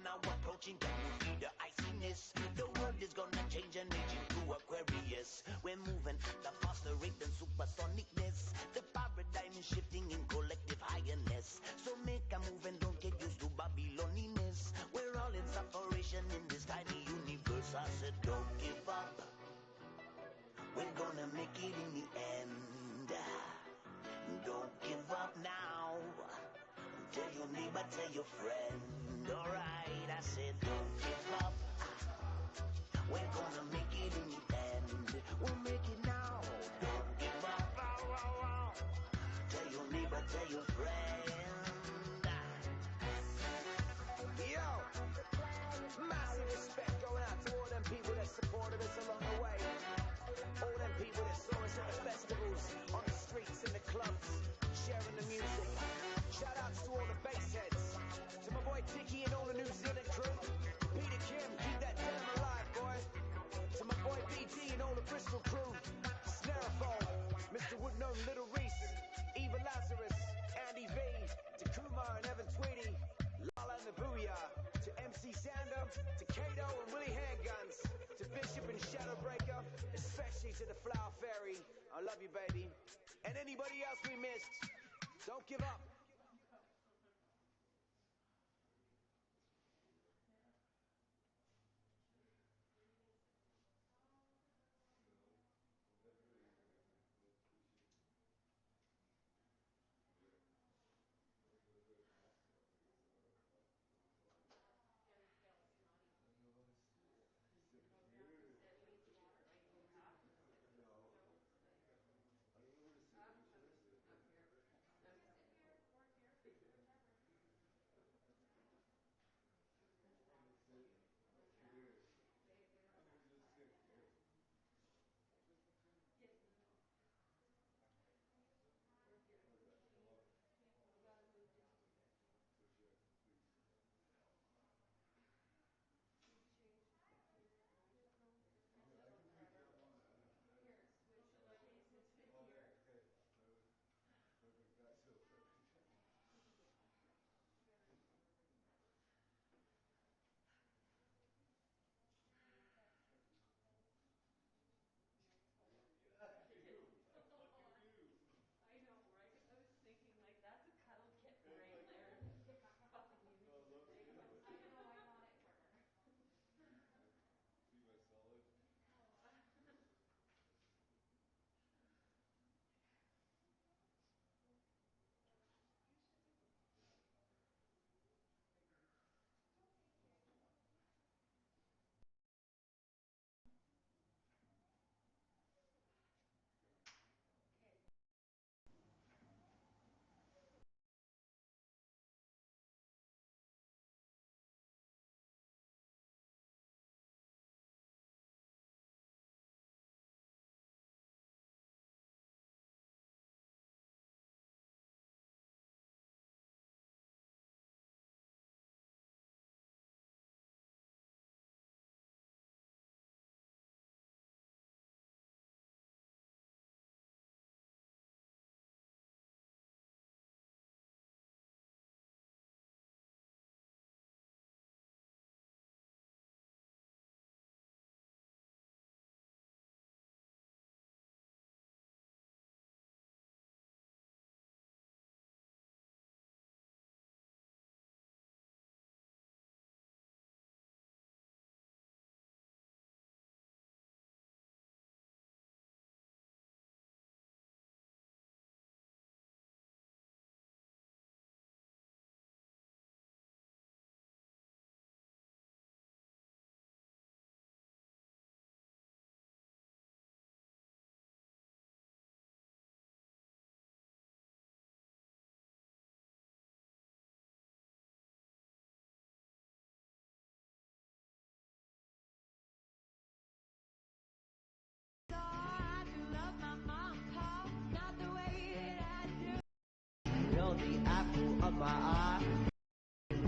now approaching, can you feel the iciness? The world is gonna change and age into Aquarius. We're moving the faster rate than supersonicness. The paradigm is shifting in collective highness. So make a move and don't get used to Babyloniness. We're all in separation in this tiny universe. I said don't give up, we're gonna make it in the end. Don't give up now. Tell your neighbor, tell your friend. Alright, I said don't give up, we're gonna make it in the end. We'll make it now. Don't give up. Tell your neighbor, tell your friend. Yo, massive respect going out to all them people that supported us along the way. All them people that saw us at the festivals, on the streets, in the clubs, sharing the music. Shout outs to all the bass heads. To my boy Tiki and all the New Zealand crew. Peter Kim, keep that denim alive, boy. To my boy BD and all the Bristol crew. Snarephone, Mr. Woodnome, Little Reese, Eva Lazarus, Andy V, to Kumar and Evan Tweedy, Lala and the Booyah, to MC Sander, to Kato and Willie Handguns, to Bishop and Shadowbreaker, especially to the Flower Fairy. I love you, baby. And anybody else we missed, don't give up. My eye,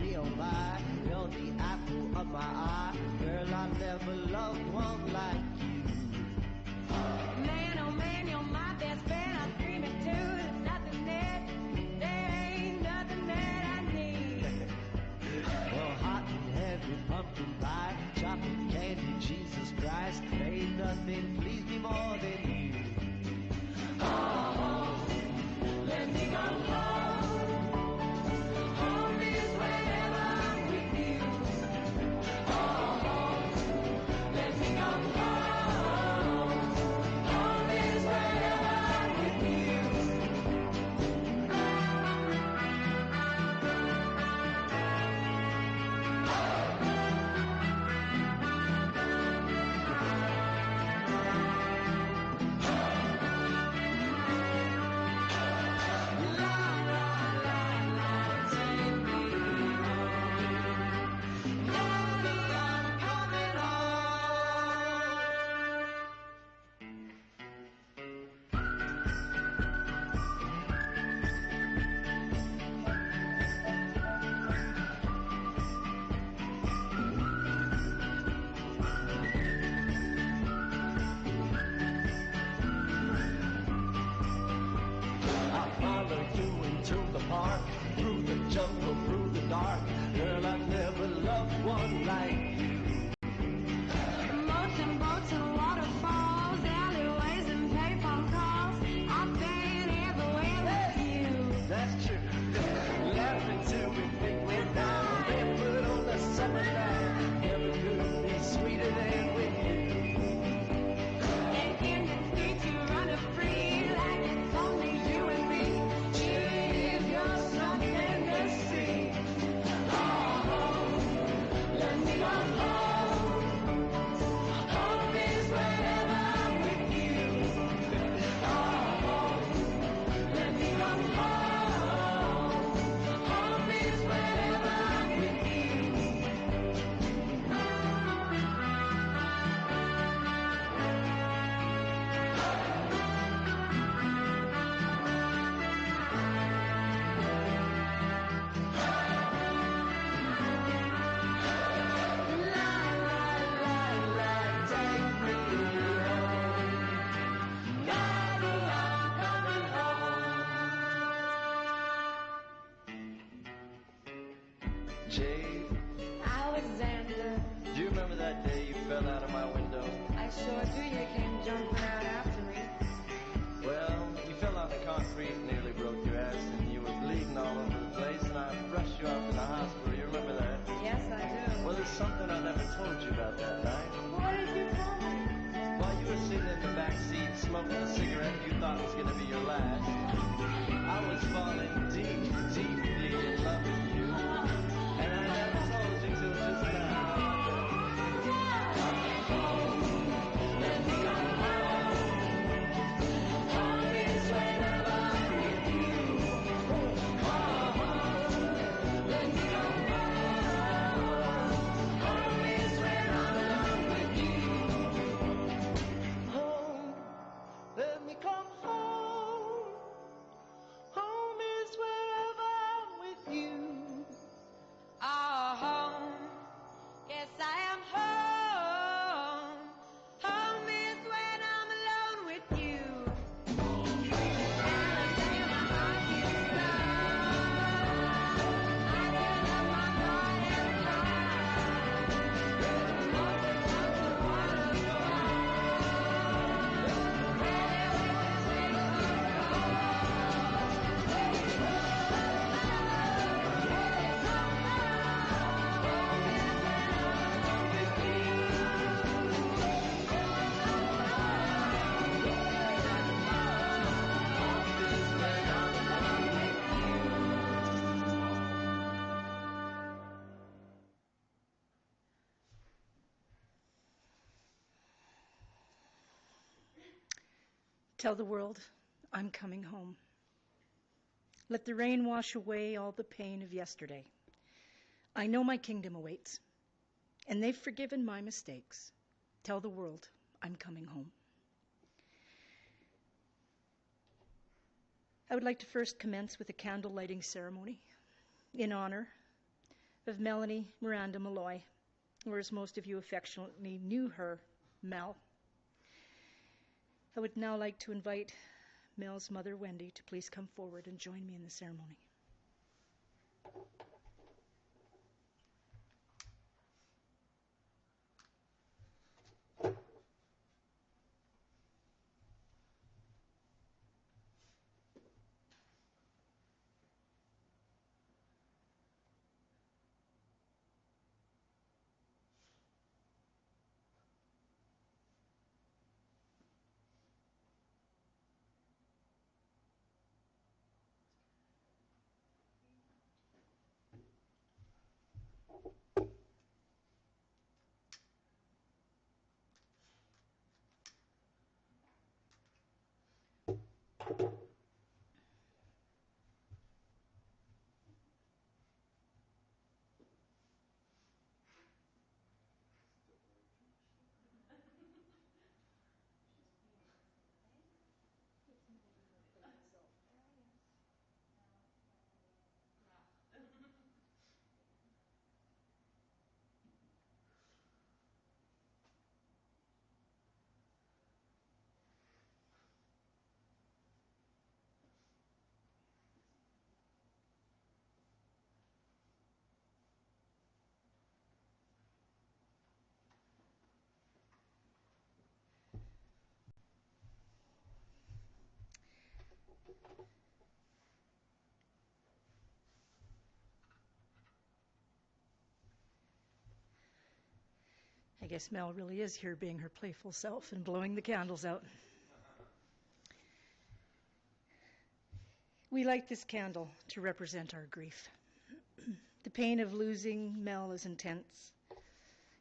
real my, you're the apple of my eye. Girl, I never loved one like you. Man, oh man, you're my best friend. I'm dreaming too. There's nothing there ain't nothing that I need. Well, hot and Jade, Alexander, do you remember that day you fell out of my window? I sure do. You came jumping out after me. Well, you fell on the concrete, nearly broke your ass, and you were bleeding all over the place, and I rushed you off to the hospital. You remember that? Yes, I do. Well, there's something I never told you about that night. What did you tell me? While you were sitting in the back seat smoking a cigarette you thought was going to be your last, I was falling deep, deeply in love with you. And I never told you till just now. Let me go home. Home is whenever I'm with you. Home. Let me go home. Home is when I'm alone with you. Home. Let me come home. Home is wherever I'm with you. Oh, home. Yes, I am home. Home is when I'm alone with you. Alabama, I can love. I can love my heart and mind. All the time the water's gone. Really wish they could Tell the world I'm coming home. Let the rain wash away all the pain of yesterday. I know my kingdom awaits, and they've forgiven my mistakes. Tell the world I'm coming home. I would like to first commence with a candle lighting ceremony in honor of Melanie Miranda Malloy, or as most of you affectionately knew her, Mel. I would now like to invite Mel's mother, Wendy, to please come forward and join me in the ceremony. I guess Mel really is here being her playful self and blowing the candles out. We light this candle to represent our grief. The pain of losing Mel is intense.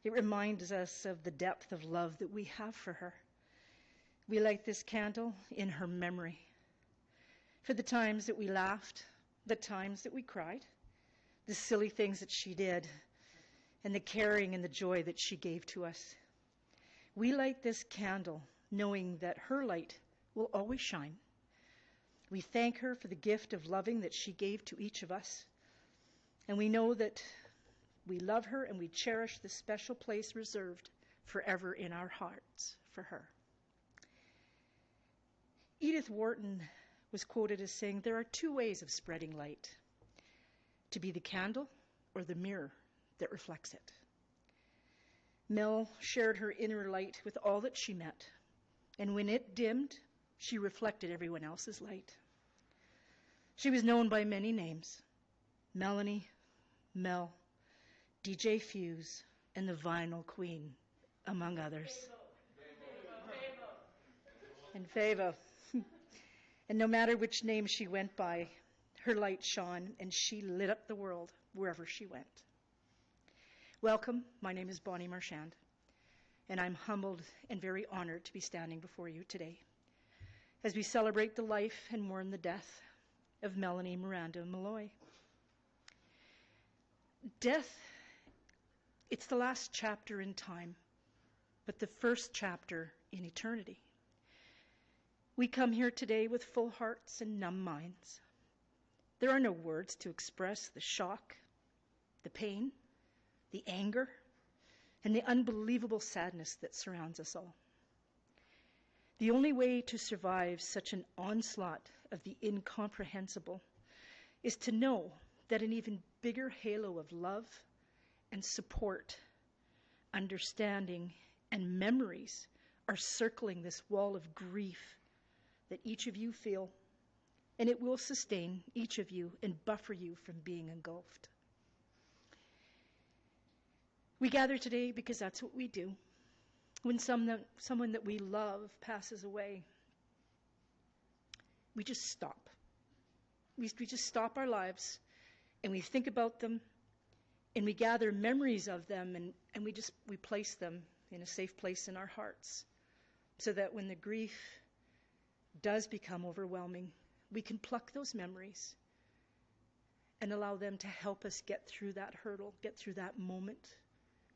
It reminds us of the depth of love that we have for her. We light this candle in her memory, for the times that we laughed, the times that we cried, the silly things that she did, and the caring and the joy that she gave to us. We light this candle knowing that her light will always shine. We thank her for the gift of loving that she gave to each of us. And we know that we love her and we cherish the special place reserved forever in our hearts for her. Edith Wharton was quoted as saying, "There are two ways of spreading light, to be the candle or the mirror that reflects it. Mel shared her inner light with all that she met, and when it dimmed, she reflected everyone else's light. She was known by many names: Melanie, Mel, djFuuze, and the Vinyl Queen, among others. And Favo. And no matter which name she went by, her light shone, and she lit up the world wherever she went. Welcome, my name is Bonnie Marchand, and I'm humbled and very honored to be standing before you today as we celebrate the life and mourn the death of Melanie Miranda Malloy. Death, it's the last chapter in time, but the first chapter in eternity. We come here today with full hearts and numb minds. There are no words to express the shock, the pain, the anger, and the unbelievable sadness that surrounds us all. The only way to survive such an onslaught of the incomprehensible is to know that an even bigger halo of love and support, understanding, and memories are circling this wall of grief that each of you feel, and it will sustain each of you and buffer you from being engulfed. We gather today because that's what we do. When someone that we love passes away, we just stop. We just stop our lives, and we think about them, and we gather memories of them, and we place them in a safe place in our hearts, so that when the grief does become overwhelming, we can pluck those memories and allow them to help us get through that hurdle, get through that moment,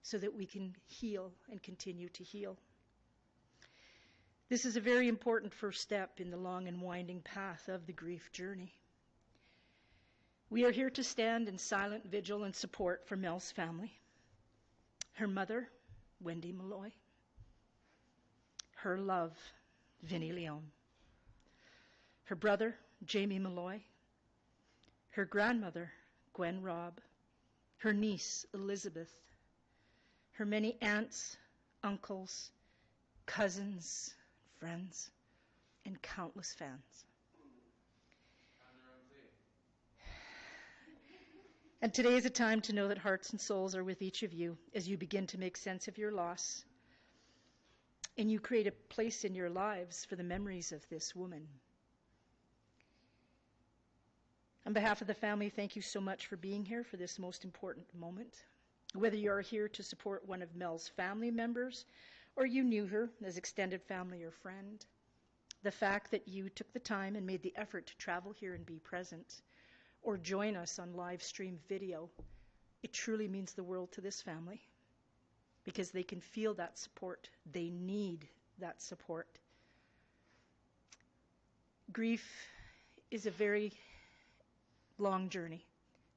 so that we can heal and continue to heal. This is a very important first step in the long and winding path of the grief journey. We are here to stand in silent vigil and support for Mel's family. Her mother, Wendy Malloy. Her love, Vinnie Leon. Her brother, Jamie Malloy. Her grandmother, Gwen Robb. Her niece, Elizabeth. Her many aunts, uncles, cousins, friends, and countless fans. And today is a time to know that hearts and souls are with each of you as you begin to make sense of your loss, and you create a place in your lives for the memories of this woman. On behalf of the family, thank you so much for being here for this most important moment. Whether you are here to support one of Mel's family members or you knew her as extended family or friend, the fact that you took the time and made the effort to travel here and be present or join us on live stream video, it truly means the world to this family, because they can feel that support. They need that support. Grief is a very long journey,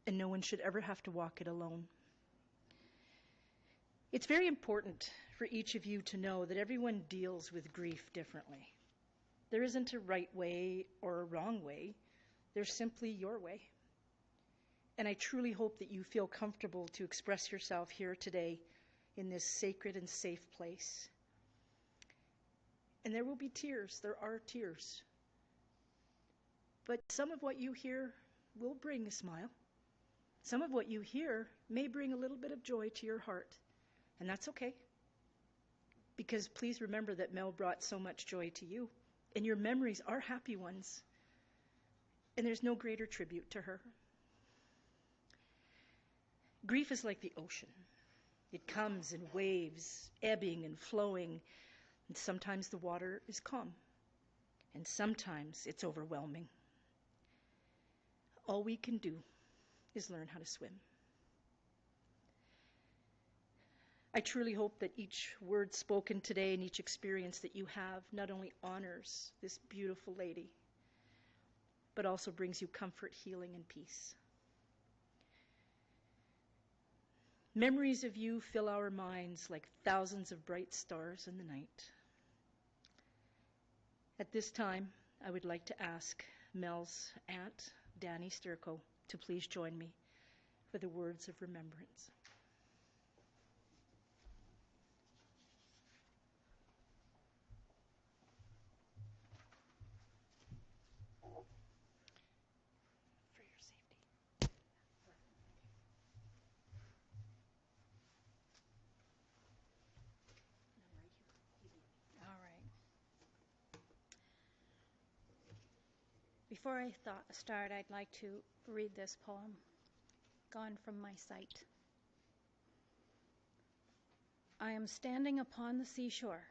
and no one should ever have to walk it alone. It's very important for each of you to know that everyone deals with grief differently. There isn't a right way or a wrong way. There's simply your way. And I truly hope that you feel comfortable to express yourself here today in this sacred and safe place. And there will be tears. There are tears. But some of what you hear will bring a smile. Some of what you hear may bring a little bit of joy to your heart. And that's okay. Because please remember that Mel brought so much joy to you. And your memories are happy ones. And there's no greater tribute to her. Grief is like the ocean. It comes in waves, ebbing and flowing. And sometimes the water is calm. And sometimes it's overwhelming. All we can do is learn how to swim. I truly hope that each word spoken today and each experience that you have not only honors this beautiful lady, but also brings you comfort, healing, and peace. Memories of you fill our minds like thousands of bright stars in the night. At this time, I would like to ask Mel's aunt, Danny Sturko, to please join me for the words of remembrance. For your safety. All right. Before I start, I'd like to read this poem, Gone from My Sight. I am standing upon the seashore.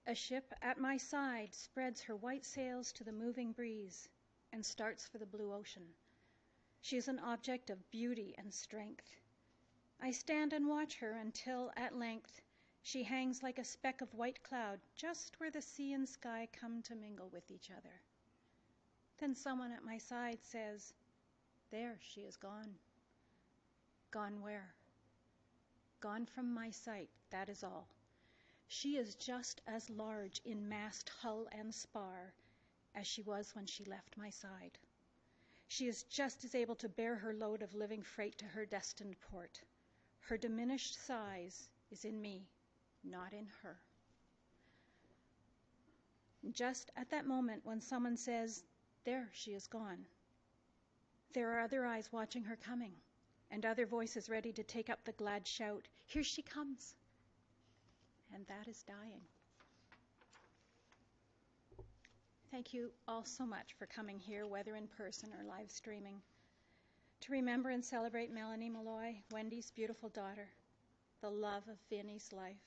A ship at my side spreads her white sails to the moving breeze and starts for the blue ocean. She is an object of beauty and strength. I stand and watch her until, at length, she hangs like a speck of white cloud just where the sea and sky come to mingle with each other. Then someone at my side says, "There she is gone." Gone where? Gone from my sight, that is all. She is just as large in mast, hull, and spar as she was when she left my side. She is just as able to bear her load of living freight to her destined port. Her diminished size is in me, not in her. Just at that moment when someone says, "There she is gone," there are other eyes watching her coming, and other voices ready to take up the glad shout, "Here she comes." And that is dying. Thank you all so much for coming here, whether in person or live streaming, to remember and celebrate Melanie Malloy, Wendy's beautiful daughter, the love of Vinnie's life,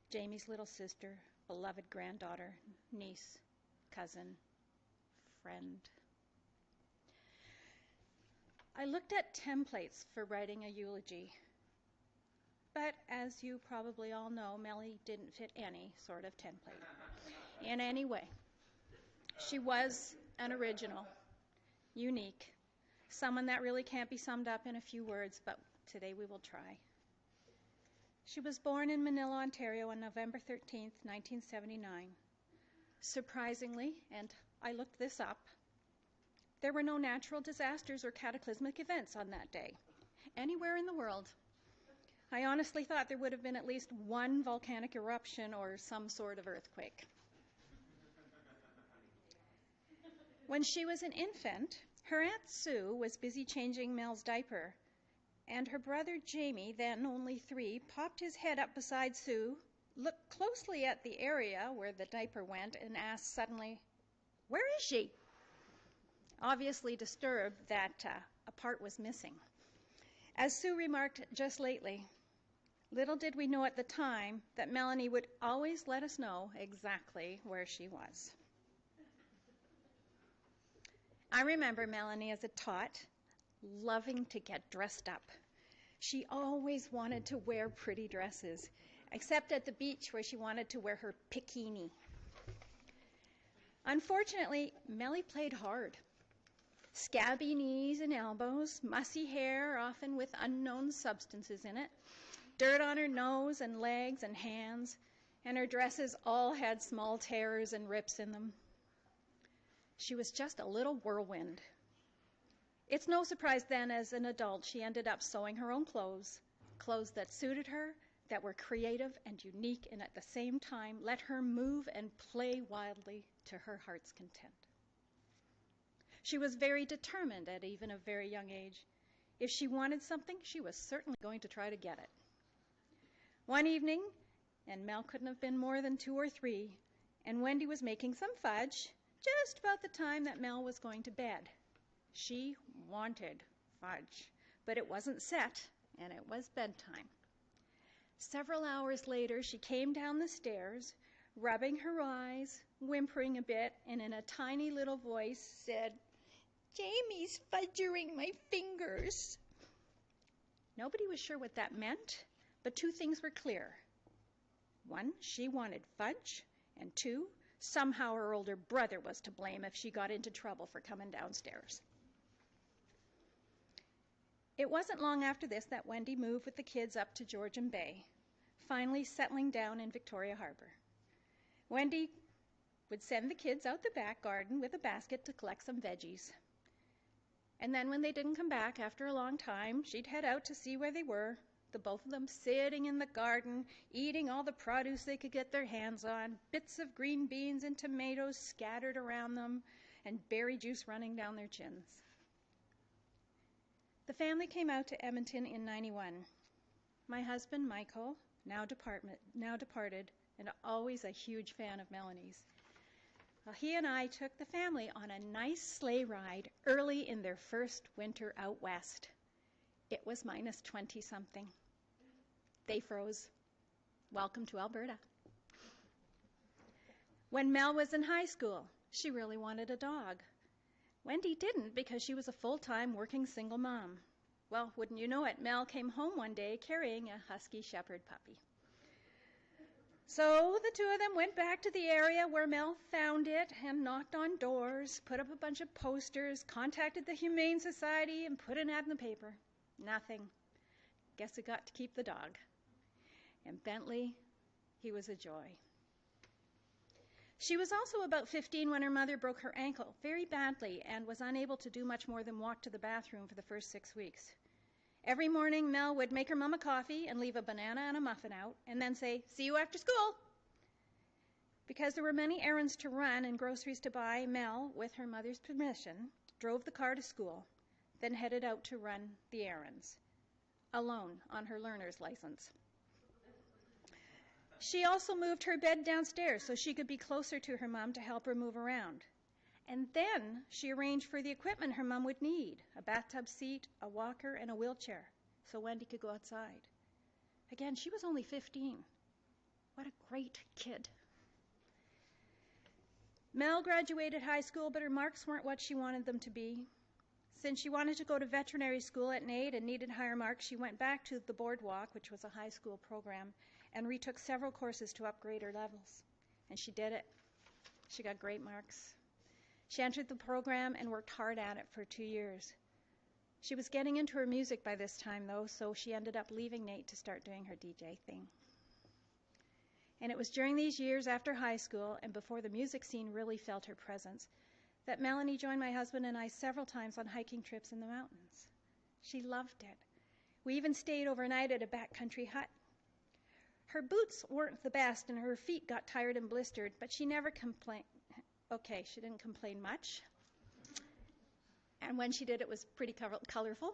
Jamie's little sister, beloved granddaughter, niece, cousin, friend. I looked at templates for writing a eulogy, but as you probably all know, Melly didn't fit any sort of template in any way. She was an original, unique, someone that really can't be summed up in a few words, but today we will try. She was born in Manila, Ontario on November 13th, 1979. Surprisingly, and I looked this up, there were no natural disasters or cataclysmic events on that day, anywhere in the world. I honestly thought there would have been at least one volcanic eruption or some sort of earthquake. When she was an infant, her Aunt Sue was busy changing Mel's diaper, and her brother Jamie, then only 3, popped his head up beside Sue, looked closely at the area where the diaper went, and asked suddenly, "Where is she?" Obviously disturbed that a part was missing. As Sue remarked just lately, little did we know at the time that Melanie would always let us know exactly where she was. I remember Melanie as a tot, loving to get dressed up. She always wanted to wear pretty dresses, except at the beach where she wanted to wear her bikini. Unfortunately, Melly played hard. Scabby knees and elbows, mussy hair, often with unknown substances in it, dirt on her nose and legs and hands, and her dresses all had small tears and rips in them. She was just a little whirlwind. It's no surprise then, as an adult, she ended up sewing her own clothes, clothes that suited her, that were creative and unique, and at the same time let her move and play wildly to her heart's content. She was very determined at even a very young age. If she wanted something, she was certainly going to try to get it. One evening, and Mel couldn't have been more than 2 or 3, and Wendy was making some fudge just about the time that Mel was going to bed. She wanted fudge, but it wasn't set, and it was bedtime. Several hours later, she came down the stairs, rubbing her eyes, whimpering a bit, and in a tiny little voice said, "Jamie's fudgering my fingers." Nobody was sure what that meant, but 2 things were clear. 1, she wanted fudge, and 2, somehow her older brother was to blame if she got into trouble for coming downstairs. It wasn't long after this that Wendy moved with the kids up to Georgian Bay, finally settling down in Victoria Harbor. Wendy would send the kids out the back garden with a basket to collect some veggies. And then when they didn't come back after a long time, she'd head out to see where they were, the both of them sitting in the garden, eating all the produce they could get their hands on, bits of green beans and tomatoes scattered around them, and berry juice running down their chins. The family came out to Edmonton in '91. My husband, Michael, now departed, and always a huge fan of Melanie's. Well, he and I took the family on a nice sleigh ride early in their first winter out west. It was minus 20-something. They froze. Welcome to Alberta. When Mel was in high school, she really wanted a dog. Wendy didn't because she was a full-time working single mom. Well, wouldn't you know it, Mel came home one day carrying a husky shepherd puppy. So the two of them went back to the area where Mel found it and knocked on doors, put up a bunch of posters, contacted the Humane Society, and put an ad in the paper. Nothing. Guess we got to keep the dog. And Bentley, he was a joy. She was also about 15 when her mother broke her ankle very badly and was unable to do much more than walk to the bathroom for the first 6 weeks. Every morning, Mel would make her mom a coffee and leave a banana and a muffin out and then say, "See you after school." Because there were many errands to run and groceries to buy, Mel, with her mother's permission, drove the car to school, then headed out to run the errands, alone on her learner's license. She also moved her bed downstairs so she could be closer to her mom to help her move around. And then she arranged for the equipment her mom would need, a bathtub seat, a walker, and a wheelchair, so Wendy could go outside. Again, she was only 15. What a great kid. Mel graduated high school, but her marks weren't what she wanted them to be. Since she wanted to go to veterinary school at NAID and needed higher marks, she went back to the Boardwalk, which was a high school program, and retook several courses to upgrade her levels. And she did it. She got great marks. She entered the program and worked hard at it for 2 years. She was getting into her music by this time, though, so she ended up leaving NAID to start doing her DJ thing. And it was during these years after high school and before the music scene really felt her presence that Melanie joined my husband and I several times on hiking trips in the mountains. She loved it. We even stayed overnight at a backcountry hut. Her boots weren't the best and her feet got tired and blistered, but she never complained. Okay, she didn't complain much. And when she did, it was pretty colorful.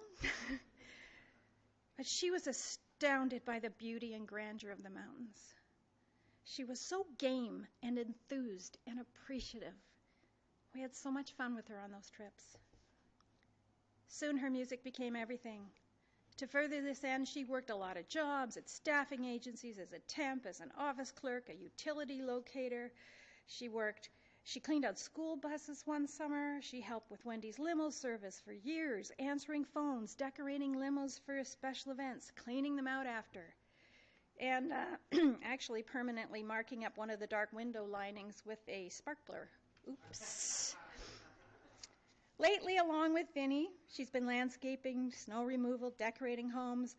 But she was astounded by the beauty and grandeur of the mountains. She was so game and enthused and appreciative. We had so much fun with her on those trips. Soon her music became everything. To further this end, she worked a lot of jobs at staffing agencies as a temp, as an office clerk, a utility locator. She cleaned out school buses one summer. She helped with Wendy's limo service for years, answering phones, decorating limos for special events, cleaning them out after, and actually permanently marking up one of the dark window linings with a sparkler. Oops. Lately, along with Vinny, she's been landscaping, snow removal, decorating homes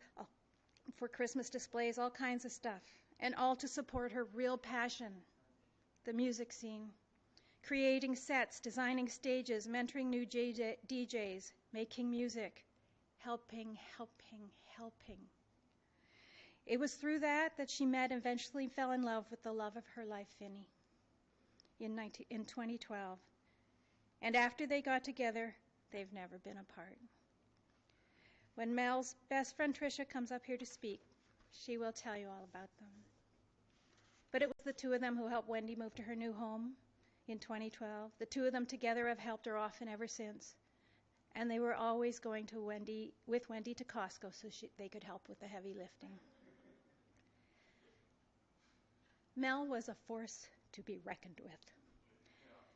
for Christmas displays, all kinds of stuff, and all to support her real passion, the music scene. Creating sets, designing stages, mentoring new DJs, making music, helping. It was through that she met and eventually fell in love with the love of her life, Vinny, in 2012. And after they got together, they've never been apart. When Mel's best friend Tricia comes up here to speak, she will tell you all about them. But it was the two of them who helped Wendy move to her new home in 2012. The two of them together have helped her often ever since. And they were always going to with Wendy to Costco so they could help with the heavy lifting. Mel was a force to be reckoned with.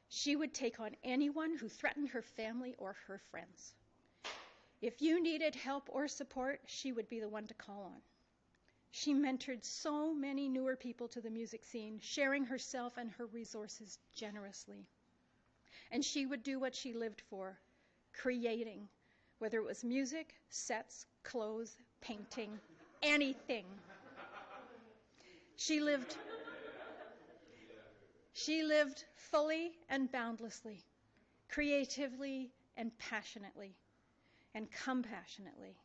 She would take on anyone who threatened her family or her friends. If you needed help or support, she would be the one to call on. She mentored so many newer people to the music scene, sharing herself and her resources generously. And she would do what she lived for, creating, whether it was music, sets, clothes, painting, anything. She lived fully and boundlessly, creatively and passionately, and compassionately.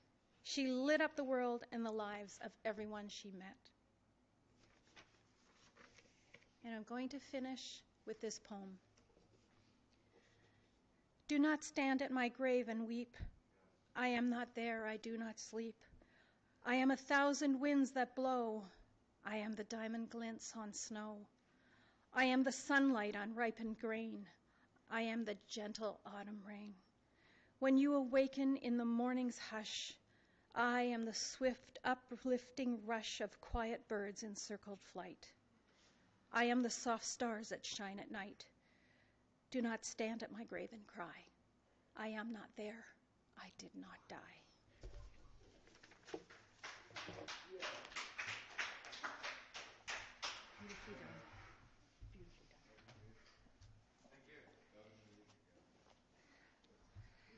She lit up the world and the lives of everyone she met. And I'm going to finish with this poem. Do not stand at my grave and weep. I am not there, I do not sleep. I am 1,000 winds that blow. I am the diamond glints on snow. I am the sunlight on ripened grain. I am the gentle autumn rain. When you awaken in the morning's hush, I am the swift uplifting rush of quiet birds in circled flight. I am the soft stars that shine at night. Do not stand at my grave and cry. I am not there. I did not die. Beautifully done. Beautifully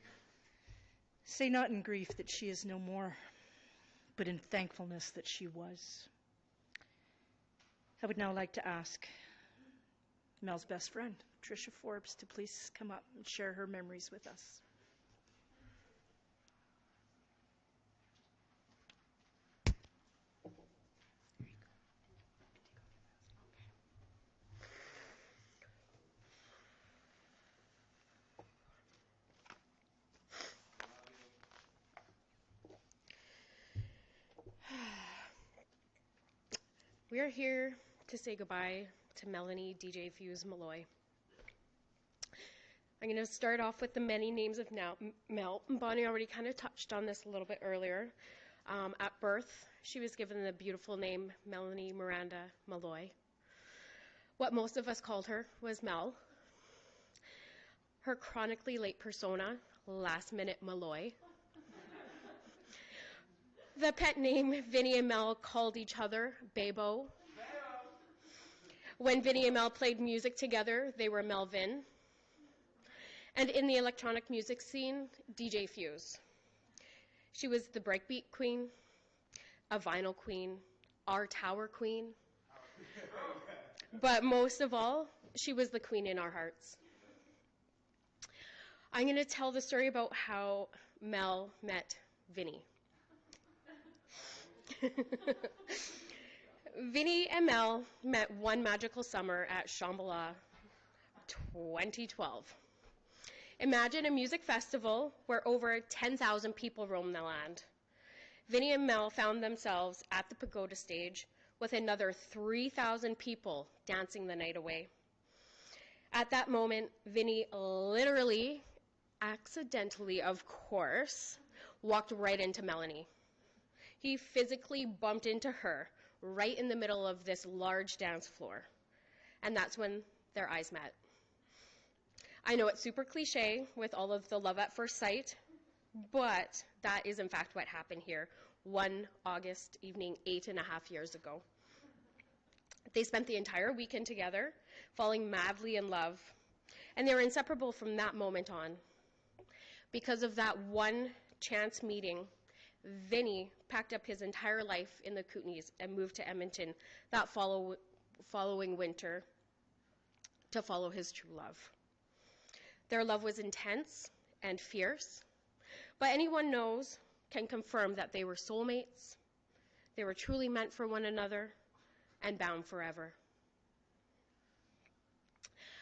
done. Say not in grief that she is no more, but in thankfulness that she was. I would now like to ask Mel's best friend, Tricia Forbes, to please come up and share her memories with us. We are here to say goodbye to Melanie djFuuze Malloy. I'm going to start off with the many names of Mel. Bonnie already kind of touched on this a little bit earlier. At birth, she was given the beautiful name Melanie Miranda Malloy. What most of us called her was Mel. Her chronically late persona, Last Minute Malloy. The pet name Vinnie and Mel called each other Babo. When Vinnie and Mel played music together, they were Melvin. And in the electronic music scene, djFuuze. She was the breakbeat queen, a vinyl queen, our tower queen. But most of all, she was the queen in our hearts. I'm going to tell the story about how Mel met Vinnie. Vinnie and Mel met one magical summer at Shambhala 2012. Imagine a music festival where over 10,000 people roam the land. Vinnie and Mel found themselves at the pagoda stage with another 3,000 people dancing the night away. At that moment, Vinnie literally, accidentally, of course, walked right into Melanie. He physically bumped into her right in the middle of this large dance floor. And that's when their eyes met. I know it's super cliche with all of the love at first sight, but that is in fact what happened here one August evening 8.5 years ago. They spent the entire weekend together, falling madly in love, and they were inseparable from that moment on. Because of that one chance meeting, Vinnie packed up his entire life in the Kootenays and moved to Edmonton that following winter to follow his true love. Their love was intense and fierce, but anyone knows can confirm that they were soulmates, they were truly meant for one another, and bound forever.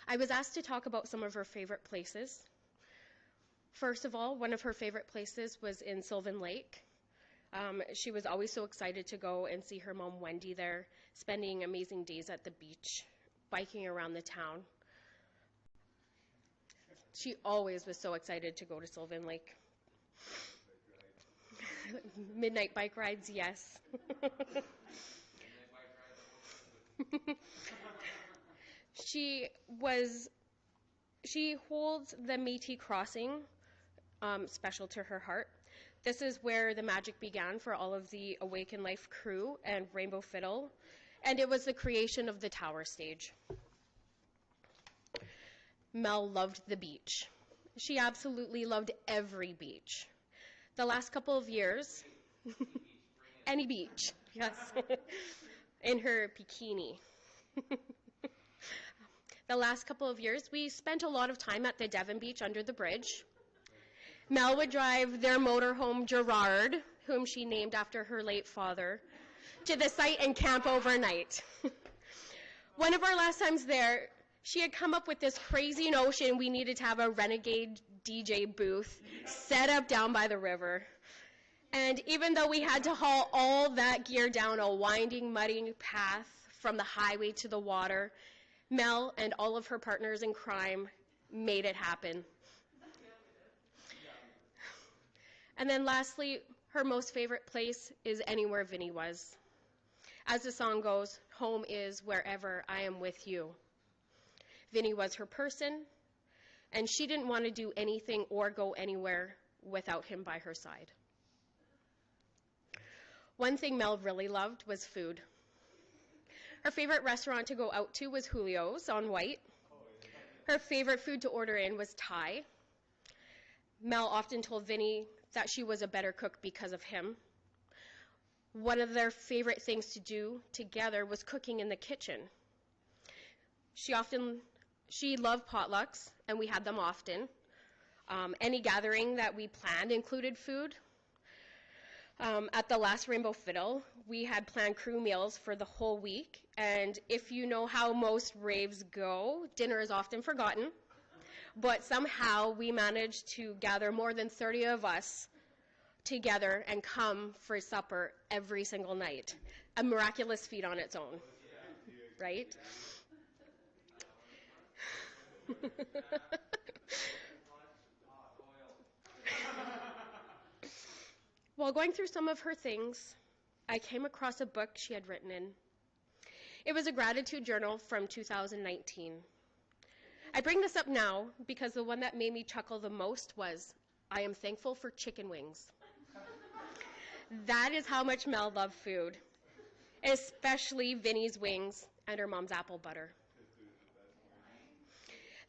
I was asked to talk about some of her favorite places. First of all, one of her favorite places was in Sylvan Lake. She was always so excited to go and see her mom Wendy there, spending amazing days at the beach, biking around the town. She always was so excited to go to Sylvan Lake. Midnight bike rides, yes. She holds the Métis Crossing special to her heart. This is where the magic began for all of the Awaken Life crew and Rainbow Fiddle, and it was the creation of the tower stage. Mel loved the beach. She absolutely loved every beach. The last couple of years, any beach, yes, in her bikini. The last couple of years, we spent a lot of time at the Devon Beach under the bridge. Mel would drive their motorhome Gerard, whom she named after her late father, to the site and camp overnight. One of our last times there, she had come up with this crazy notion we needed to have a renegade DJ booth set up down by the river. And even though we had to haul all that gear down a winding, muddy path from the highway to the water, Mel and all of her partners in crime made it happen. And then lastly, her most favorite place is anywhere Vinny was. As the song goes, home is wherever I am with you. Vinny was her person, and she didn't want to do anything or go anywhere without him by her side. One thing Mel really loved was food. Her favorite restaurant to go out to was Julio's on White. Her favorite food to order in was Thai. Mel often told Vinny that she was a better cook because of him. One of their favorite things to do together was cooking in the kitchen. She loved potlucks, and we had them often. Any gathering that we planned included food. At the last Rainbow Fiddle, we had planned crew meals for the whole week, and if you know how most raves go, dinner is often forgotten. But somehow we managed to gather more than 30 of us together and come for supper every single night. A miraculous feat on its own, right? While going through some of her things, I came across a book she had written in. It was a gratitude journal from 2019. I bring this up now because the one that made me chuckle the most was, I am thankful for chicken wings. That is how much Mel loved food, especially Vinny's wings and her mom's apple butter.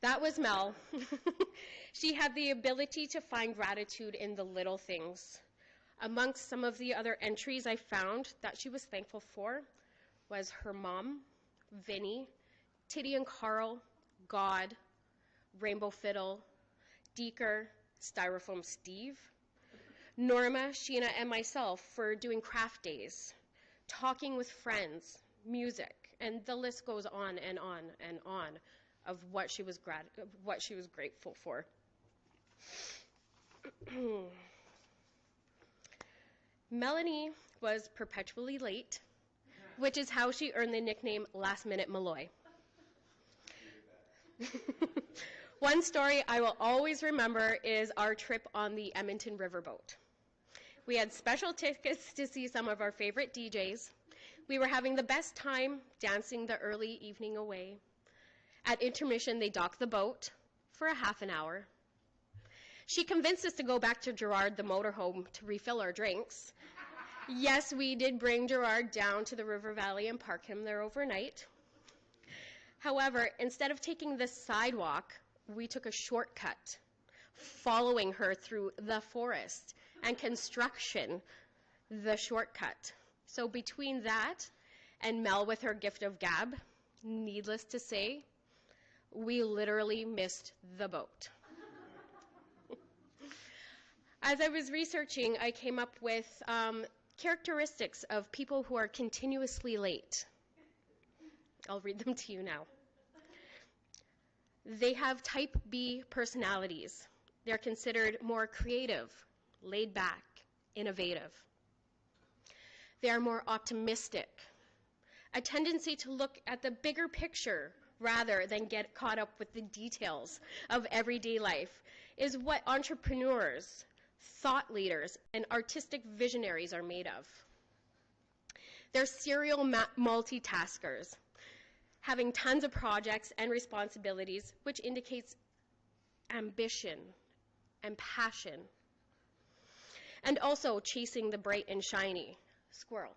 That was Mel. She had the ability to find gratitude in the little things. Amongst some of the other entries I found that she was thankful for was her mom, Vinny, Titty and Carl, God, Rainbow Fiddle, Deeker, Styrofoam Steve, Norma, Sheena, and myself for doing craft days, talking with friends, music, and the list goes on and on and on of what she was grateful for. Melanie was perpetually late, which is how she earned the nickname Last Minute Malloy. One story I will always remember is our trip on the Edmonton Riverboat. We had special tickets to see some of our favorite DJs. We were having the best time dancing the early evening away. At intermission, they docked the boat for a half an hour. She convinced us to go back to Gerard, the motorhome, to refill our drinks. Yes, we did bring Gerard down to the river valley and park him there overnight. However, instead of taking the sidewalk, we took a shortcut, following her through the forest and construction, the shortcut. So between that and Mel with her gift of gab, needless to say, we literally missed the boat. As I was researching, I came up with characteristics of people who are continuously late. I'll read them to you now. They have type B personalities. They're considered more creative, laid back, innovative. They are more optimistic, a tendency to look at the bigger picture rather than get caught up with the details of everyday life is what entrepreneurs, thought leaders, and artistic visionaries are made of. They're serial multitaskers, having tons of projects and responsibilities, which indicates ambition and passion, and also chasing the bright and shiny squirrel.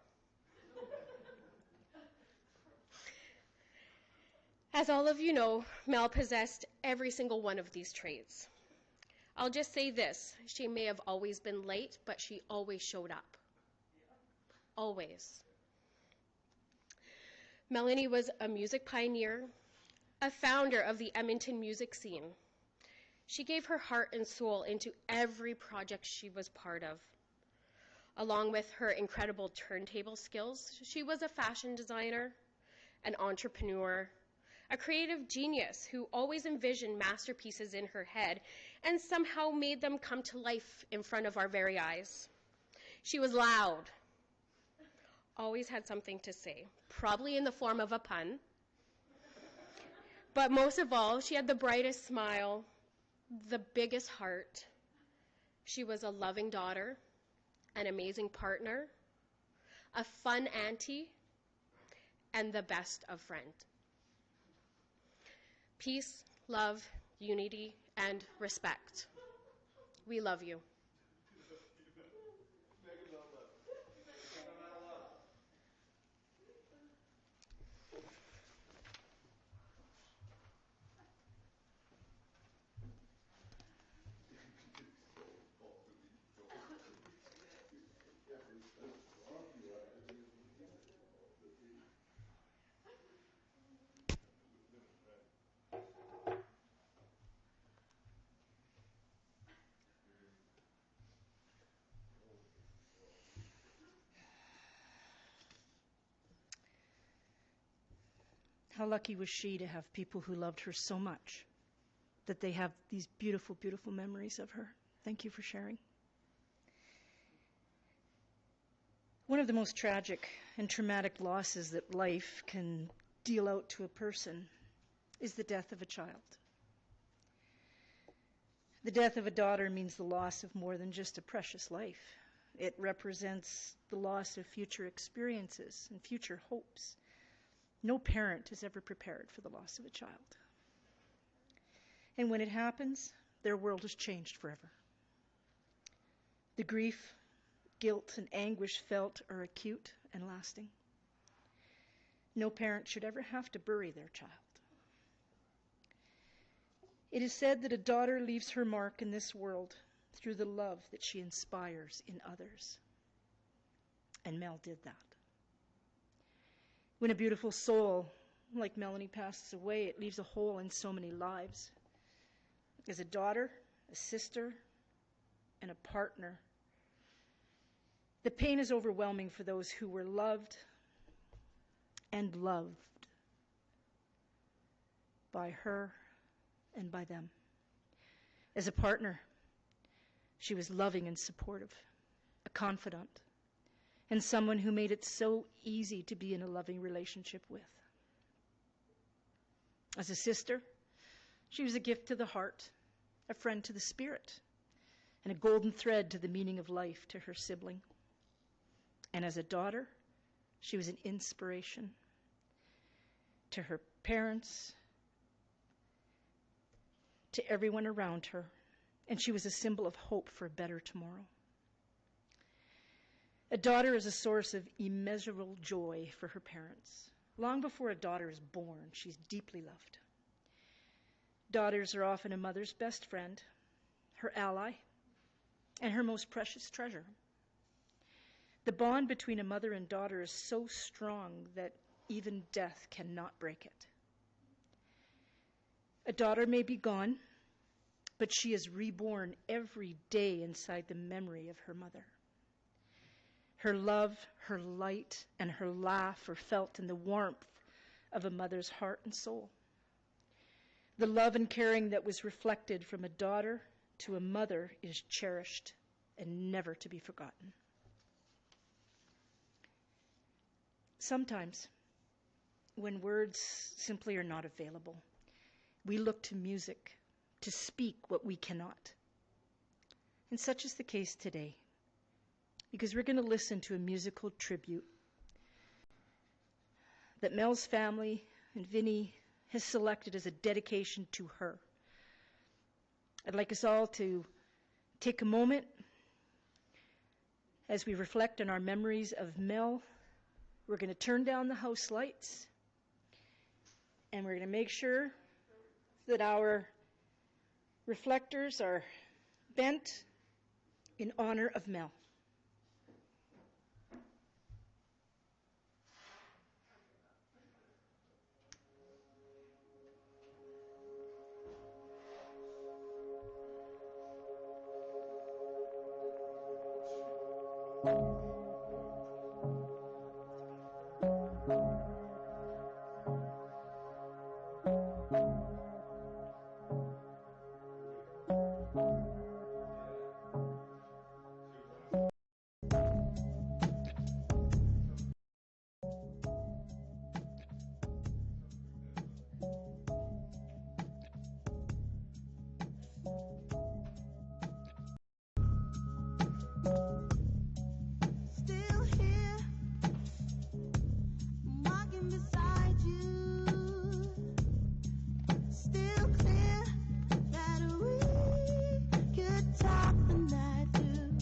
As all of you know, Mel possessed every single one of these traits. I'll just say this, she may have always been late, but she always showed up. Always. Melanie was a music pioneer, a founder of the Edmonton music scene. She gave her heart and soul into every project she was part of. Along with her incredible turntable skills, she was a fashion designer, an entrepreneur, a creative genius who always envisioned masterpieces in her head and somehow made them come to life in front of our very eyes. She was loud, always had something to say, probably in the form of a pun. But most of all, she had the brightest smile, the biggest heart. She was a loving daughter, an amazing partner, a fun auntie, and the best of friends. Peace, love, unity, and respect. We love you. How lucky was she to have people who loved her so much that they have these beautiful, beautiful memories of her. Thank you for sharing. One of the most tragic and traumatic losses that life can deal out to a person is the death of a child. The death of a daughter means the loss of more than just a precious life. It represents the loss of future experiences and future hopes. No parent is ever prepared for the loss of a child. And when it happens, their world is changed forever. The grief, guilt, and anguish felt are acute and lasting. No parent should ever have to bury their child. It is said that a daughter leaves her mark in this world through the love that she inspires in others. And Mel did that. When a beautiful soul like Melanie passes away, it leaves a hole in so many lives. As a daughter, a sister, and a partner, the pain is overwhelming for those who were loved and loved by her and by them. As a partner, she was loving and supportive, a confidant, and someone who made it so easy to be in a loving relationship with. As a sister, she was a gift to the heart, a friend to the spirit, and a golden thread to the meaning of life to her sibling. And as a daughter, she was an inspiration to her parents, to everyone around her, and she was a symbol of hope for a better tomorrow. A daughter is a source of immeasurable joy for her parents. Long before a daughter is born, she's deeply loved. Daughters are often a mother's best friend, her ally, and her most precious treasure. The bond between a mother and daughter is so strong that even death cannot break it. A daughter may be gone, but she is reborn every day inside the memory of her mother. Her love, her light, and her laugh are felt in the warmth of a mother's heart and soul. The love and caring that was reflected from a daughter to a mother is cherished and never to be forgotten. Sometimes, when words simply are not available, we look to music to speak what we cannot. And such is the case today, because we're going to listen to a musical tribute that Mel's family and Vinnie has selected as a dedication to her. I'd like us all to take a moment as we reflect on our memories of Mel. We're going to turn down the house lights, and we're going to make sure that our reflectors are bent in honor of Mel. Still here, walking beside you. Still clear that we could talk the night through,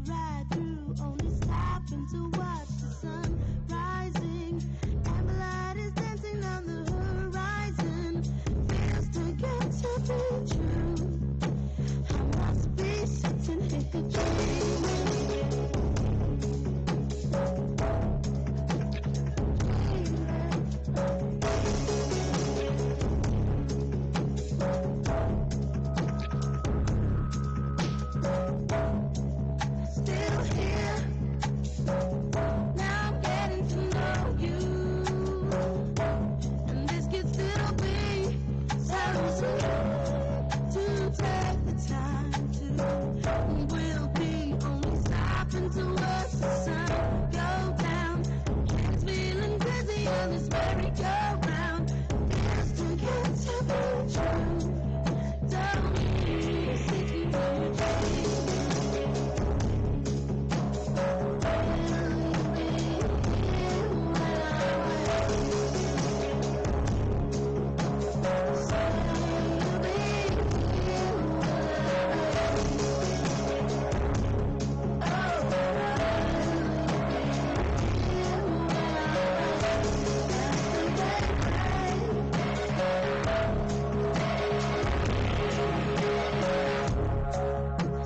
right through. Only stopping to watch the sun rising. Amberlight is dancing on the horizon. Feels too good to be true. I must be sitting here dreaming. Still here, now I'm getting to know you, and this could still be so sweet to take the time to. We'll be only stopping to watch the sun go down. Hands feeling dizzy on this merry-go-round. Feels too good to be true. Don't be sitting here dreaming.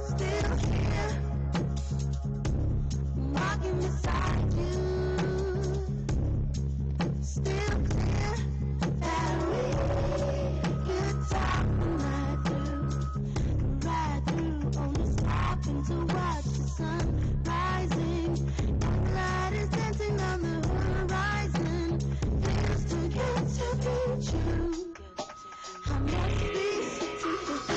Still here, walking beside you. Still clear that we could talk the night through, right through. Only stopping to watch the sun rising. And the light is dancing on the horizon. Feels too good to be true. I must be sitting here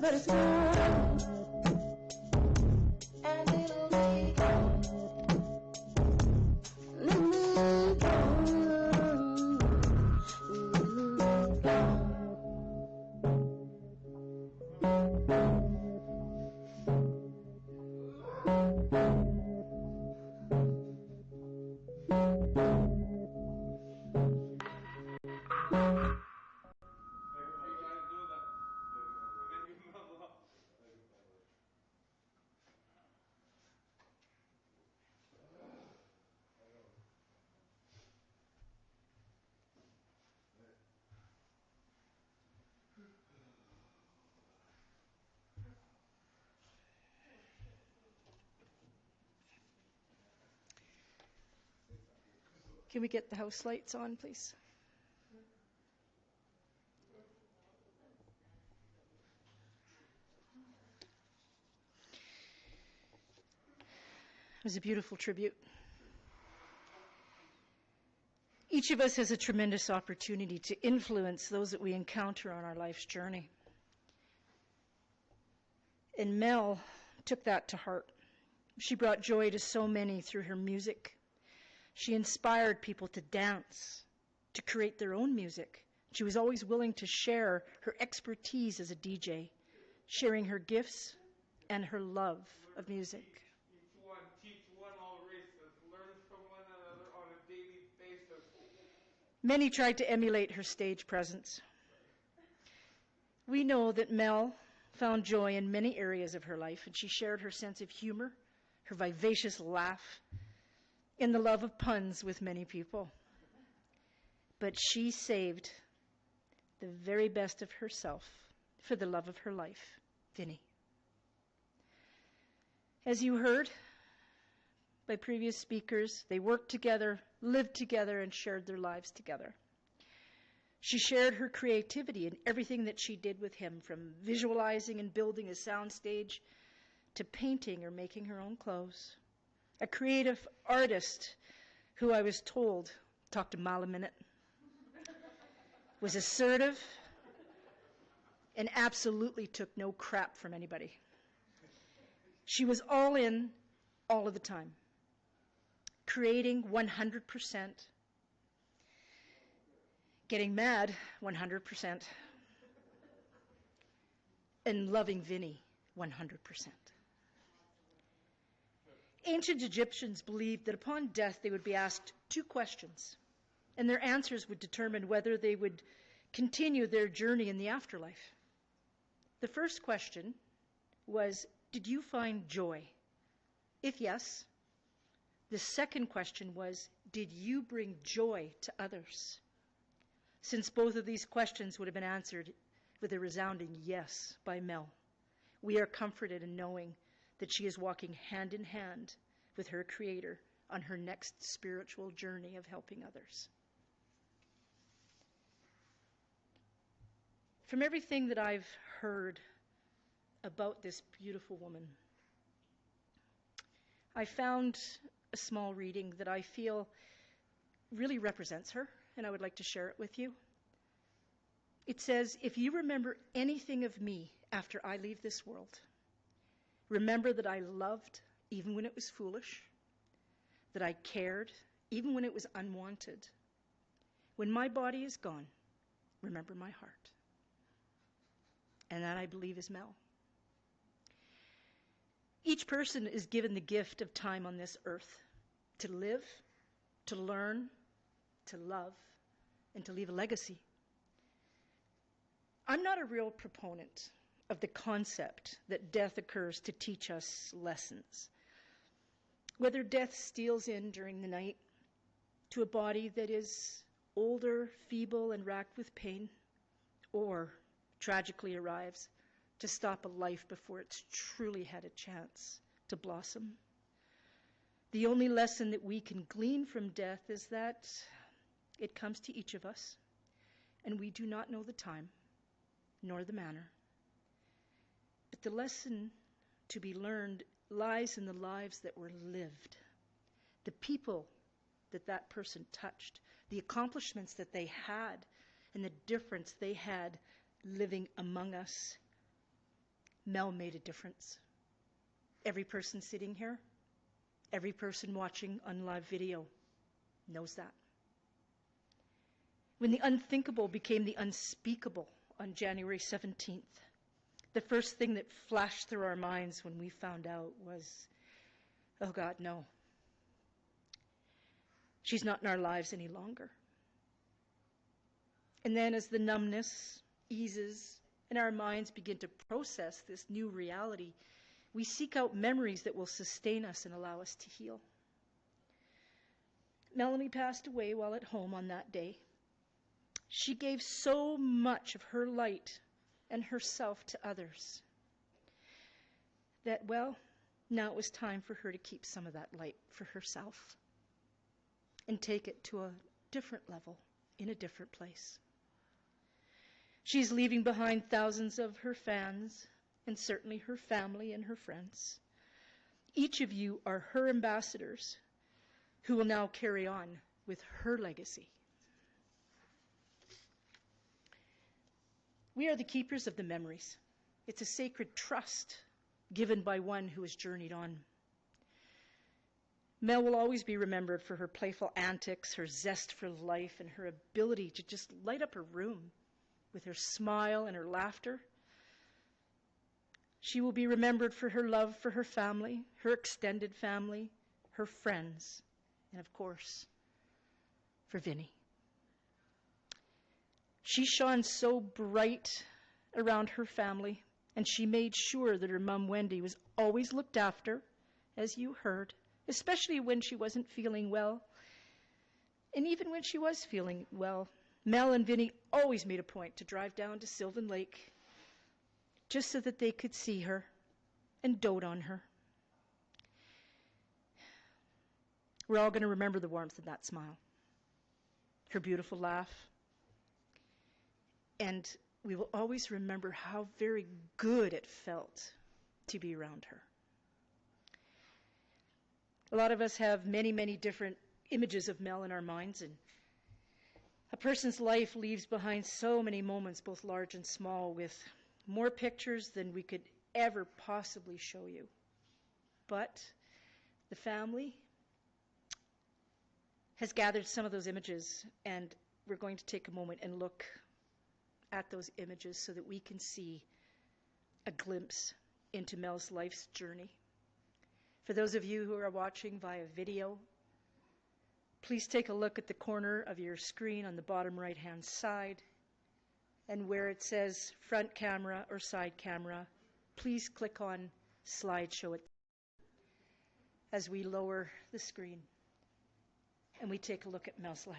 but it's gone, and it'll be gone, and it'll be gone, and it'll be gone. Can we get the house lights on, please? was a beautiful tribute. Each of us has a tremendous opportunity to influence those that we encounter on our life's journey. And Mel took that to heart. She brought joy to so many through her music. She inspired people to dance, to create their own music. She was always willing to share her expertise as a DJ, sharing her gifts and her love of music. Each one, teach one, all races, learn from one another on a daily basis. Many tried to emulate her stage presence. We know that Mel found joy in many areas of her life, and she shared her sense of humor, her vivacious laugh, and the love of puns with many people. But she saved the very best of herself for the love of her life, Vinnie. As you heard by previous speakers, they worked together, lived together, and shared their lives together. She shared her creativity in everything that she did with him, from visualizing and building a soundstage to painting or making her own clothes. A creative artist who I was told, talked to Mal a minute, was assertive and absolutely took no crap from anybody. She was all in all of the time, creating 100%, getting mad 100%, and loving Vinnie 100%. Ancient Egyptians believed that upon death they would be asked 2 questions, and their answers would determine whether they would continue their journey in the afterlife. The first question was, did you find joy? If yes, the second question was, did you bring joy to others? Since both of these questions would have been answered with a resounding yes by Mel, we are comforted in knowing that she is walking hand in hand with her Creator on her next spiritual journey of helping others. From everything that I've heard about this beautiful woman, I found a small reading that I feel really represents her, and I would like to share it with you. It says, if you remember anything of me after I leave this world, remember that I loved even when it was foolish, that I cared even when it was unwanted. When my body is gone, remember my heart. And that, I believe, is Mel. Each person is given the gift of time on this earth to live, to learn, to love, and to leave a legacy. I'm not a real proponent of the concept that death occurs to teach us lessons. Whether death steals in during the night to a body that is older, feeble, and racked with pain, or tragically arrives to stop a life before it's truly had a chance to blossom. The only lesson that we can glean from death is that it comes to each of us, and we do not know the time nor the manner. But the lesson to be learned lies in the lives that were lived, the people that that person touched, the accomplishments that they had, and the difference they had living among us. Mel made a difference. Every person sitting here, every person watching on live video knows that. When the unthinkable became the unspeakable on January 17th, the first thing that flashed through our minds when we found out was, oh God, no. She's not in our lives any longer. And then as the numbness eases and our minds begin to process this new reality, we seek out memories that will sustain us and allow us to heal. Melanie passed away while at home on that day. She gave so much of her light and herself to others that, well, now it was time for her to keep some of that light for herself and take it to a different level in a different place. She's leaving behind thousands of her fans and certainly her family and her friends. Each of you are her ambassadors who will now carry on with her legacy. We are the keepers of the memories. It's a sacred trust given by one who has journeyed on. Mel will always be remembered for her playful antics, her zest for life, and her ability to just light up her room with her smile and her laughter. She will be remembered for her love for her family, her extended family, her friends, and of course, for Vinnie. She shone so bright around her family, and she made sure that her mom Wendy was always looked after, as you heard, especially when she wasn't feeling well. And even when she was feeling well, Mel and Vinnie always made a point to drive down to Sylvan Lake just so that they could see her and dote on her. We're all going to remember the warmth of that smile, her beautiful laugh, and we will always remember how very good it felt to be around her. A lot of us have many, many different images of Mel in our minds, and a person's life leaves behind so many moments, both large and small, with more pictures than we could ever possibly show you. But the family has gathered some of those images, and we're going to take a moment and look at those images so that we can see a glimpse into Mel's life's journey. For those of you who are watching via video, please take a look at the corner of your screen on the bottom right-hand side, and where it says front camera or side camera, please click on slideshow as we lower the screen and we take a look at Mel's life.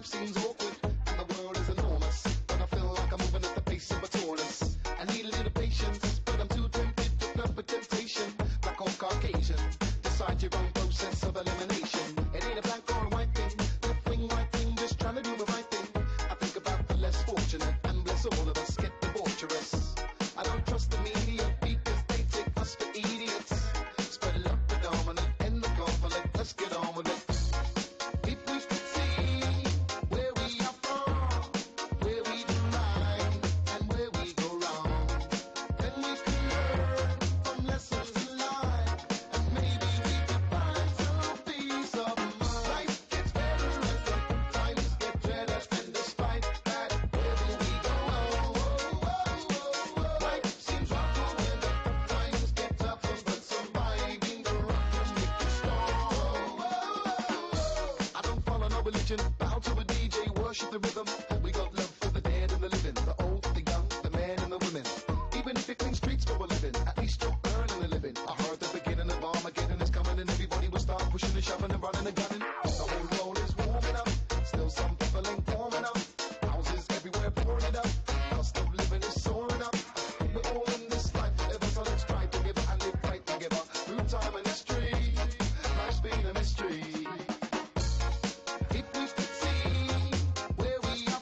Seems awkward, and the world is enormous, but I feel like I'm moving at the pace of a tortoise. I need a little patience, but I'm too tempted to flip with temptation. Black or Caucasian, decide your own process of elimination. It ain't a black or a white thing, left wing, right thing, just trying to do the right thing. I think about the less fortunate, and bless all of us, get debaucherous. I don't trust the media, because they take us for idiots. Spread it up predominant, in the gauntlet, let's get on with it. If we could see where we are from, where we do right, and where we go wrong, then we can learn from lessons in life, and maybe we could find some peace of mind. Life gets better as the times get better, and despite that, wherever we go, life seems rougher when the times get tougher, but surviving the rough make you strong. I don't follow no religion, bow to a DJ, worship the rhythm. We got love for the dead and the living, the old, the young, the men and the women. Even if you clean streets for a living, at least you're earning a living. I heard the beginning of Armageddon is coming, and everybody will start pushing and shoving and running and gunning. The whole world is warming up, still some people ain't warming up. Houses everywhere pouring it up, cost of living is soaring up. We're all in this life forever, so let's try together and live right together. Through time and history, life's been a mystery. If we could see where we are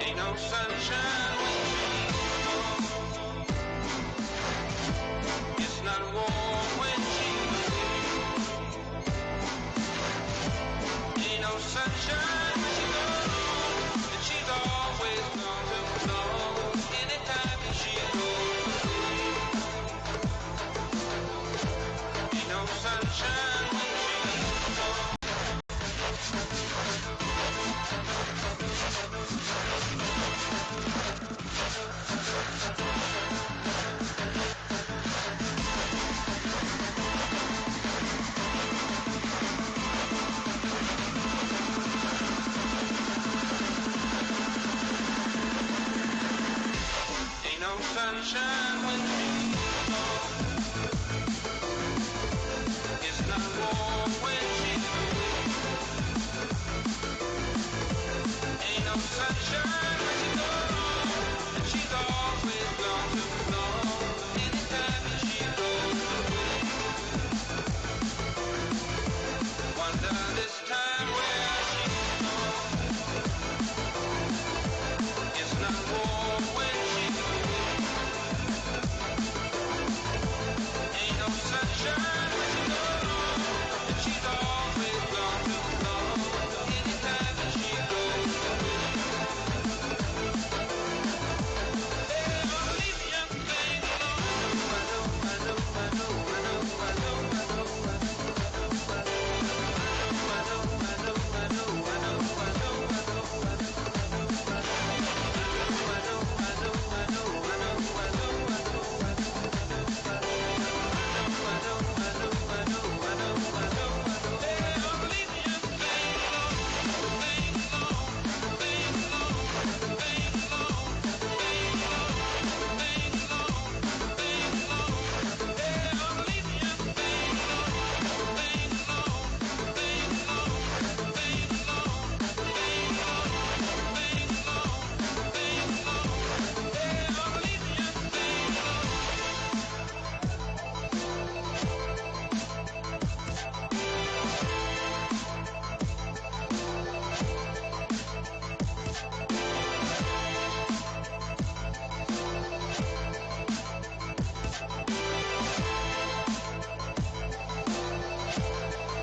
Ain't no sunshine when she's gone. It's not warm when she's away. Ain't no sunshine when she's gone. And she's always gone too long. Anytime that she goes away. Ain't no sunshine when she's gone. Ain't no sunshine when she's gone. It's not warm when she's away. Ain't no sunshine when she's gone. And she's always gone too long. Anytime that she goes away. Wonder this time where she's gone. It's not warm when she's away. Ain't no sunshine when she's gone. And she's always gone too long. Anytime that she goes away. Hey, I'll leave the young thing alone. I know, I know, I know, I know, I know, I know, I know, I know, I know, I know, I know, I know, I know, I know, I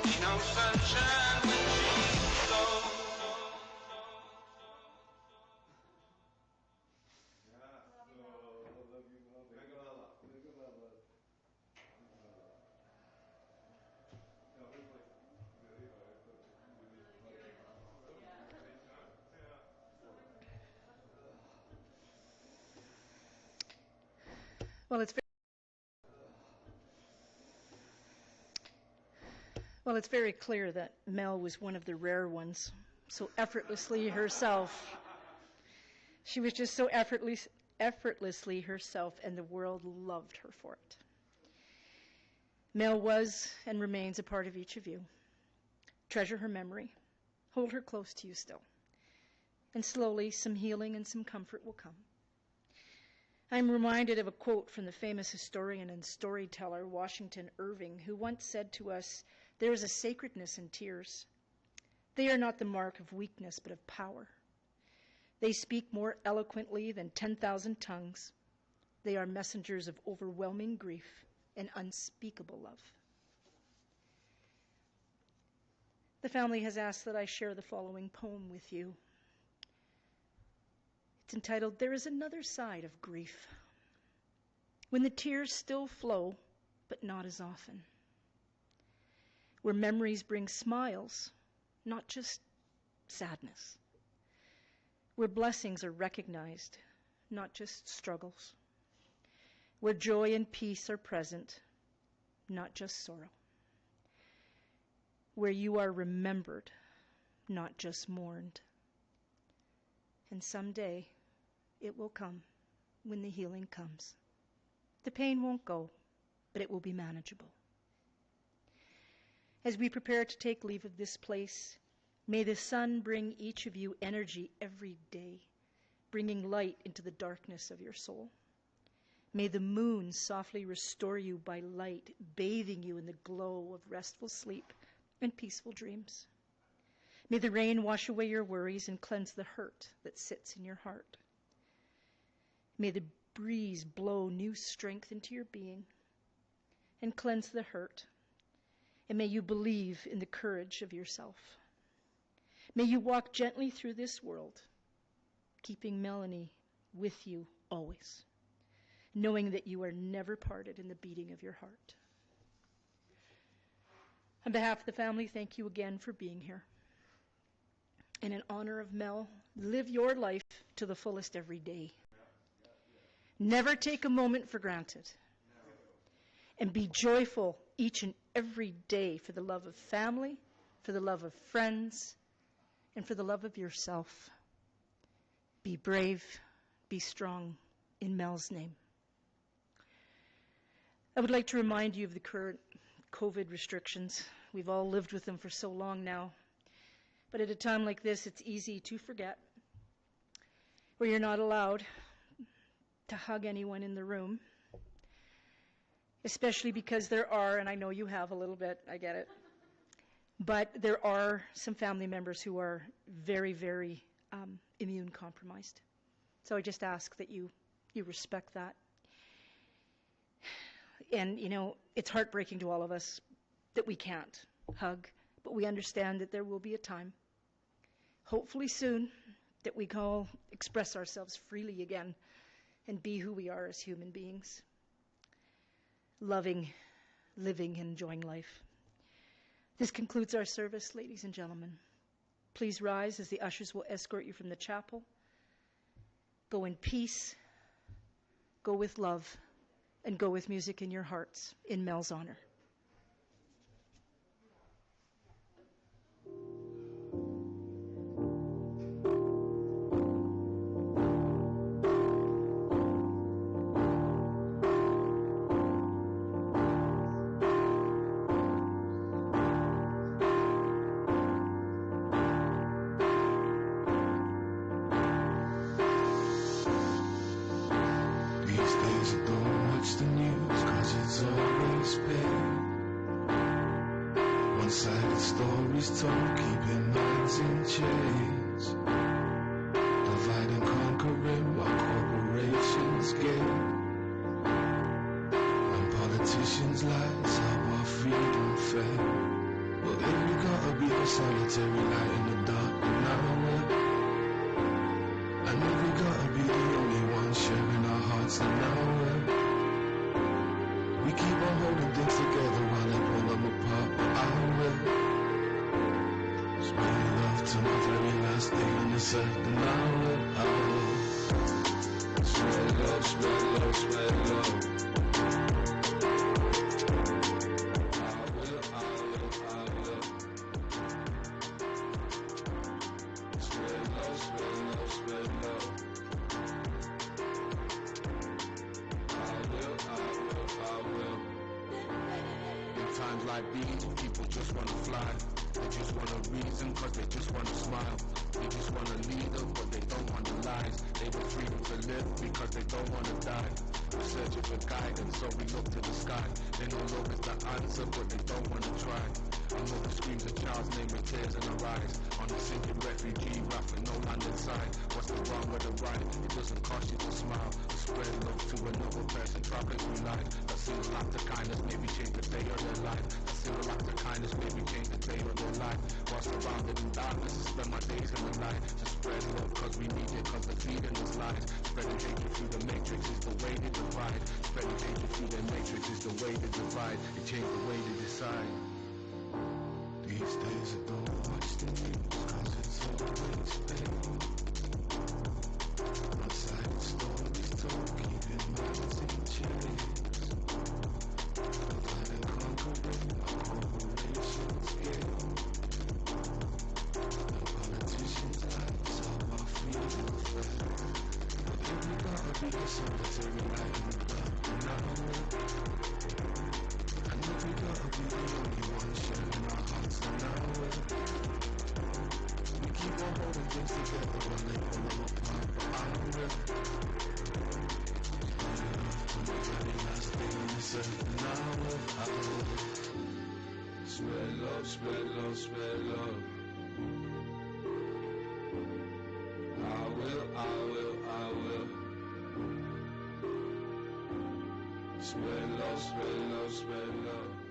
Ain't no sunshine when she's gone. Well, it's very clear that Mel was one of the rare ones, so effortlessly herself. She was just so effortlessly herself, and the world loved her for it. Mel was and remains a part of each of you. Treasure her memory. Hold her close to you still. And slowly, some healing and some comfort will come. I'm reminded of a quote from the famous historian and storyteller Washington Irving, who once said to us, "There is a sacredness in tears. They are not the mark of weakness, but of power. They speak more eloquently than 10,000 tongues. They are messengers of overwhelming grief and unspeakable love." The family has asked that I share the following poem with you. It's entitled, "There is Another Side of Grief, when the tears still flow, but not as often. Where memories bring smiles, not just sadness. Where blessings are recognized, not just struggles. Where joy and peace are present, not just sorrow. Where you are remembered, not just mourned. And someday it will come when the healing comes. The pain won't go, but it will be manageable. As we prepare to take leave of this place, may the sun bring each of you energy every day, bringing light into the darkness of your soul. May the moon softly restore you by light, bathing you in the glow of restful sleep and peaceful dreams. May the rain wash away your worries and cleanse the hurt that sits in your heart. May the breeze blow new strength into your being and cleanse the hurt. And may you believe in the courage of yourself. May you walk gently through this world, keeping Melanie with you always, knowing that you are never parted in the beating of your heart. On behalf of the family, thank you again for being here. And in honor of Mel, live your life to the fullest every day. Never take a moment for granted. And be joyful each and every day for the love of family, for the love of friends, and for the love of yourself. Be brave, be strong, in Mel's name. I would like to remind you of the current COVID restrictions. We've all lived with them for so long now. But at a time like this, it's easy to forget, where you're not allowed to hug anyone in the room, especially because there are, and I know you have a little bit, I get it, but there are some family members who are very, very immune compromised. So I just ask that you respect that. And, you know, it's heartbreaking to all of us that we can't hug, but we understand that there will be a time, hopefully soon, that we can all express ourselves freely again and be who we are as human beings, loving, living, and enjoying life. This concludes our service, ladies and gentlemen. Please rise as the ushers will escort you from the chapel. Go in peace, go with love, and go with music in your hearts in Mel's honor. One-sided stories told, keeping minds in chains. Divide and conquering while corporations gain. And politicians lies how our freedom fade. Well, if we gotta be a solitary light in the dark, then now we're. And if we gotta be the only ones sharing our hearts, then now we're. We keep on holding things together while they pull them apart, but I will spread love to my very last day on this earth, and I will spread love, spread love, spread love. I will spread love, spread love, spread love. In times like these, people just wanna fly. They just want a reason, cause they just wanna smile. They just want a leader, but they don't want the lies. They want freedom to live because they don't want to die. We're searching for guidance, so we look to the sky. They know love is the answer, but they don't want to try. A mother screams a child's name with tears in her eyes. On a sinking refugee raft with no land inside. What's the wrong with the right? It doesn't cost you to smile. To spread love to another person traveling through life. That single act of kindness maybe change the day of their life. That single act of kindness maybe change the day of their life. While surrounded in darkness, I spend my days in the light. To spread love cause we need it, cause the feeding is lies. Spreading hatred through the matrix is the way they divide. Spreading hatred through the matrix is the way they divide. It change the way they decide. These days I don't watch the news cause it's always pain. Outside the stories told, keeping minds in chains. Divide and conquering our corporations game. The politicians' lives are our freedom flag. But then we gotta be a solitary light in the dark now. And if we gotta be the only one sharing our hearts and our will. We keep on holding things together when they pull them apart, but I will. To the very last thing on this earth, and I will. Spread love, spread love, spread love. I will. Spread love, spread love, spread love.